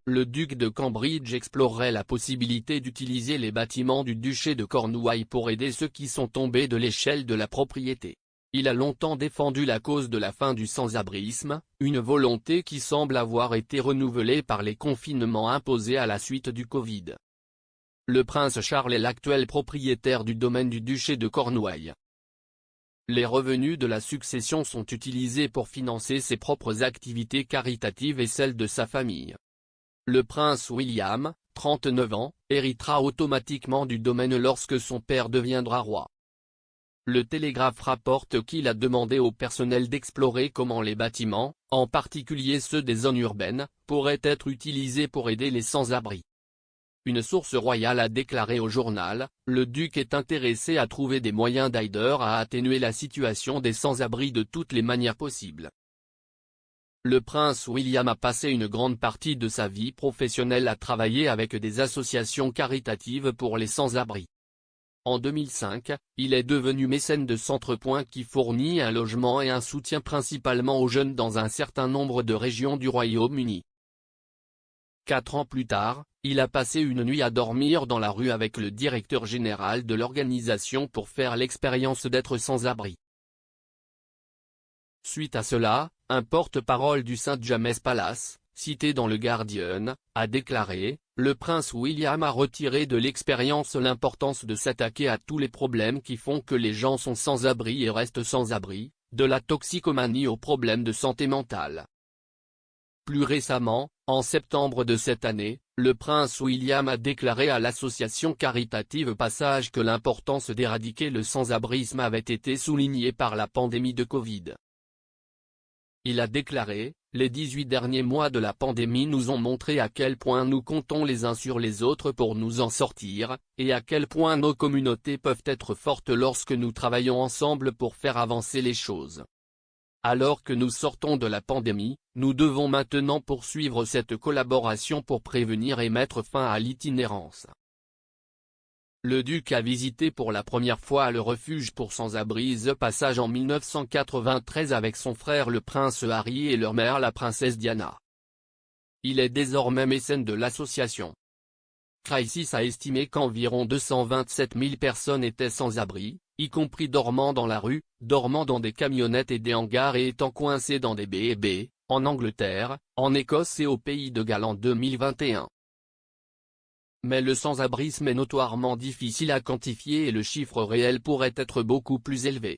le duc de Cambridge explorerait la possibilité d'utiliser les bâtiments du duché de Cornouailles pour aider ceux qui sont tombés de l'échelle de la propriété. Il a longtemps défendu la cause de la fin du sans-abrisme, une volonté qui semble avoir été renouvelée par les confinements imposés à la suite du Covid. Le prince Charles est l'actuel propriétaire du domaine du duché de Cornouailles. Les revenus de la succession sont utilisés pour financer ses propres activités caritatives et celles de sa famille. Le prince William, 39 ans, héritera automatiquement du domaine lorsque son père deviendra roi. Le Télégraphe rapporte qu'il a demandé au personnel d'explorer comment les bâtiments, en particulier ceux des zones urbaines, pourraient être utilisés pour aider les sans-abri. Une source royale a déclaré au journal, le duc est intéressé à trouver des moyens d'aider à atténuer la situation des sans-abri de toutes les manières possibles. Le prince William a passé une grande partie de sa vie professionnelle à travailler avec des associations caritatives pour les sans-abri. En 2005, il est devenu mécène de Centrepoint qui fournit un logement et un soutien principalement aux jeunes dans un certain nombre de régions du Royaume-Uni. 4 ans plus tard, il a passé une nuit à dormir dans la rue avec le directeur général de l'organisation pour faire l'expérience d'être sans abri. Suite à cela, un porte-parole du St James Palace, cité dans le Guardian, a déclaré, le prince William a retiré de l'expérience l'importance de s'attaquer à tous les problèmes qui font que les gens sont sans abri et restent sans abri, de la toxicomanie aux problèmes de santé mentale. Plus récemment, en septembre de cette année, le prince William a déclaré à l'association caritative Passage que l'importance d'éradiquer le sans-abrisme avait été soulignée par la pandémie de Covid. Il a déclaré, les 18 derniers mois de la pandémie nous ont montré à quel point nous comptons les uns sur les autres pour nous en sortir, et à quel point nos communautés peuvent être fortes lorsque nous travaillons ensemble pour faire avancer les choses. Alors que nous sortons de la pandémie, nous devons maintenant poursuivre cette collaboration pour prévenir et mettre fin à l'itinérance. Le duc a visité pour la première fois le refuge pour sans-abri The Passage en 1993 avec son frère le prince Harry et leur mère la princesse Diana. Il est désormais mécène de l'association. Crisis a estimé qu'environ 227 000 personnes étaient sans abri, y compris dormant dans la rue, dormant dans des camionnettes et des hangars et étant coincés dans des B&B, en Angleterre, en Écosse et au Pays de Galles en 2021. Mais le sans-abrisme est notoirement difficile à quantifier et le chiffre réel pourrait être beaucoup plus élevé.